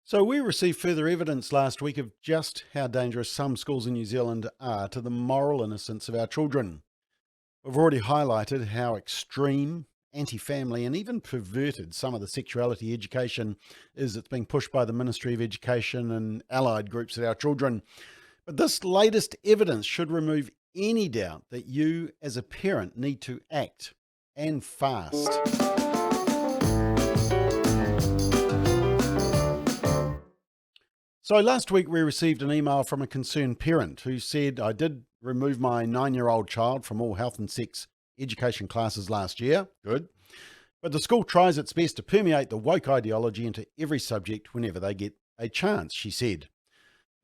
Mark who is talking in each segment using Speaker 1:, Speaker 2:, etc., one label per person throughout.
Speaker 1: So, we received further evidence last week of just how dangerous some schools in New Zealand are to the moral innocence of our children. We've already highlighted how extreme, anti family, and even perverted some of the sexuality education is that's being pushed by the Ministry of Education and allied groups at our children. But this latest evidence should remove any doubt that you, as a parent, need to act and fast. So last week we received an email from a concerned parent who said, I did remove my 9-year-old child from all health and sex education classes last year. Good. But the school tries its best to permeate the woke ideology into every subject whenever they get a chance, she said.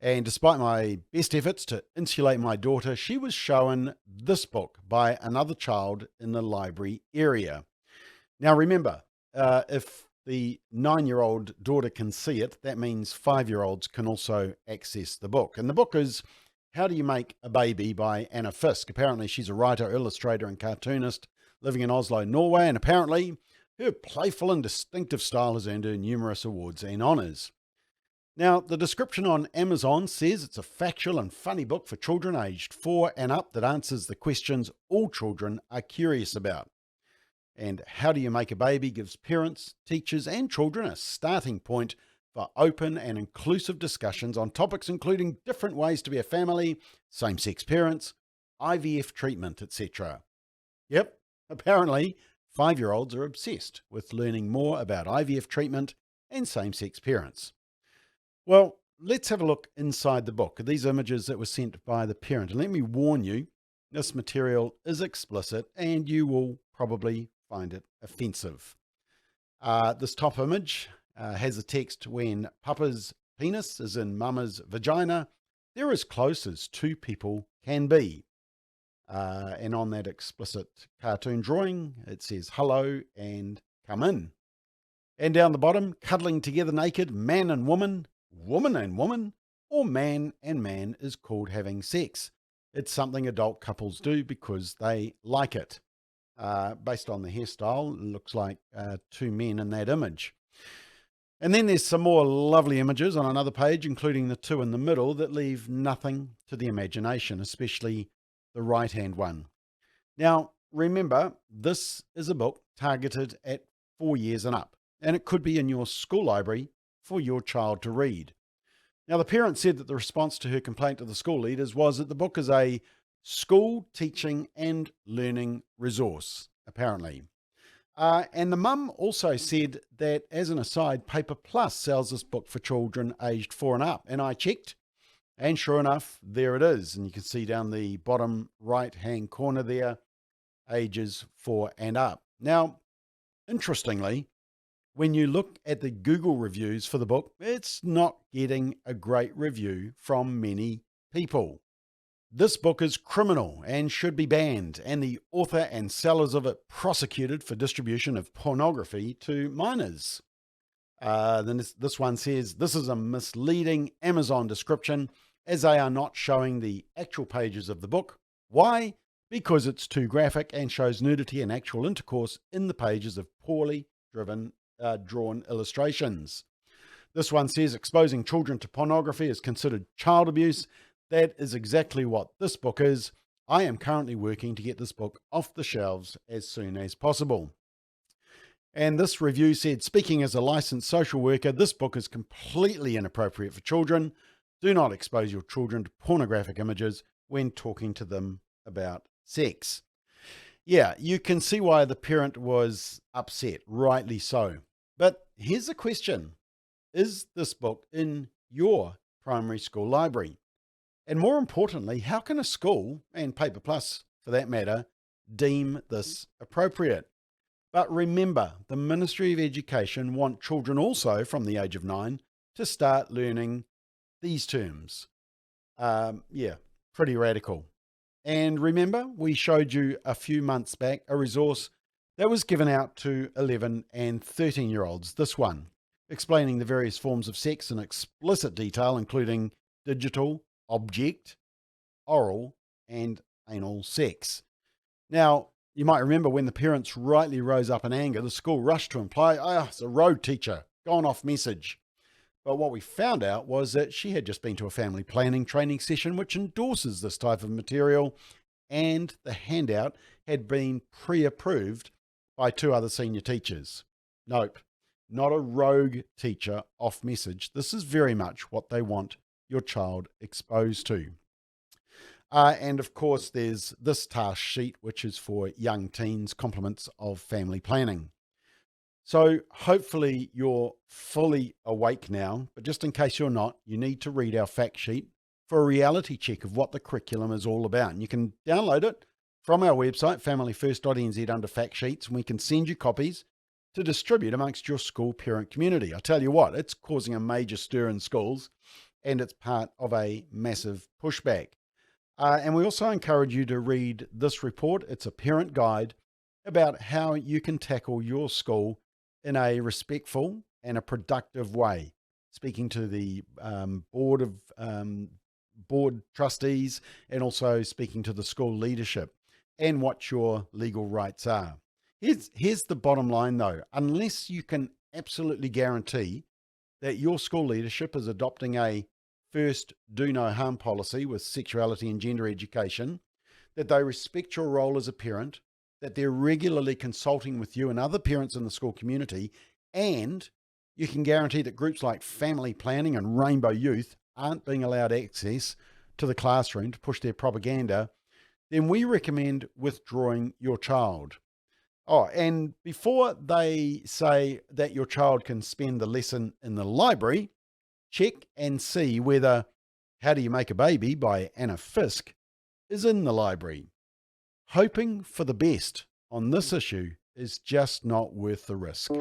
Speaker 1: And despite my best efforts to insulate my daughter, she was shown this book by another child in the library area. Now remember, if the 9-year-old daughter can see it, that means 5-year-olds can also access the book. And the book is How Do You Make a Baby by Anna Fisk. Apparently she's a writer, illustrator and cartoonist living in Oslo, Norway, and apparently her playful and distinctive style has earned her numerous awards and honours. Now, the description on Amazon says it's a factual and funny book for children aged 4 and up that answers the questions all children are curious about. And How Do You Make a Baby gives parents, teachers, and children a starting point for open and inclusive discussions on topics including different ways to be a family, same-sex parents, IVF treatment, etc. Yep, apparently 5-year-olds are obsessed with learning more about IVF treatment and same-sex parents. Well, let's have a look inside the book. These images that were sent by the parent. And let me warn you, this material is explicit and you will probably find it offensive. This top image has a text, when Papa's penis is in Mama's vagina, they're as close as two people can be. And on that explicit cartoon drawing, it says hello and come in. And down the bottom, cuddling together naked, man and woman and woman, or man and man is called having sex. It's something adult couples do because they like it. Based on the hairstyle, it looks like two men in that image. And then there's some more lovely images on another page, including the two in the middle that leave nothing to the imagination, especially the right-hand one. Now, remember, this is a book targeted at 4 years and up, and it could be in your school library for your child to read. Now, the parent said that the response to her complaint to the school leaders was that the book is a school teaching and learning resource, apparently. And the mum also said that, as an aside, Paper Plus sells this book for children aged 4 and up. And I checked, and sure enough, there it is. And you can see down the bottom right-hand corner there, ages 4 and up. Now, interestingly, when you look at the Google reviews for the book, it's not getting a great review from many people. This book is criminal and should be banned, and the author and sellers of it prosecuted for distribution of pornography to minors. Then this one says, this is a misleading Amazon description, as they are not showing the actual pages of the book. Why? Because it's too graphic and shows nudity and actual intercourse in the pages of poorly drawn illustrations. This one says exposing children to pornography is considered child abuse. That is exactly what this book is. I am currently working to get this book off the shelves as soon as possible. And this review said, speaking as a licensed social worker, this book is completely inappropriate for children. Do not expose your children to pornographic images when talking to them about sex. Yeah, you can see why the parent was upset, rightly so. But here's the question. Is this book in your primary school library? And more importantly, how can a school, and Paper Plus for that matter, deem this appropriate? But remember, the Ministry of Education want children also from the age of 9 to start learning these terms. Yeah, pretty radical. And remember, we showed you a few months back a resource that was given out to 11 and 13-year-olds, this one, explaining the various forms of sex in explicit detail, including digital, object, oral, and anal sex. Now, you might remember when the parents rightly rose up in anger, the school rushed to imply, it's a road teacher, gone off message. But what we found out was that she had just been to a family planning training session which endorses this type of material, and the handout had been pre-approved by 2 other senior teachers. Nope, not a rogue teacher off message. This is very much what they want your child exposed to. And of course, there's this task sheet, which is for young teens, compliments of family planning. So hopefully you're fully awake now, but just in case you're not, you need to read our fact sheet for a reality check of what the curriculum is all about. And you can download it from our website, familyfirst.nz, under fact sheets, and we can send you copies to distribute amongst your school parent community. I tell you what, it's causing a major stir in schools, and it's part of a massive pushback. And we also encourage you to read this report. It's a parent guide about how you can tackle your school in a respectful and a productive way, speaking to the board trustees, and also speaking to the school leadership, and what your legal rights are. Here's the bottom line though. Unless you can absolutely guarantee that your school leadership is adopting a first do no harm policy with sexuality and gender education, that they respect your role as a parent, that they're regularly consulting with you and other parents in the school community, and you can guarantee that groups like family planning and Rainbow Youth aren't being allowed access to the classroom to push their propaganda, then we recommend withdrawing your child. Oh, and before they say that your child can spend the lesson in the library, check and see whether How Do You Make a Baby by Anna Fisk is in the library. Hoping for the best on this issue is just not worth the risk.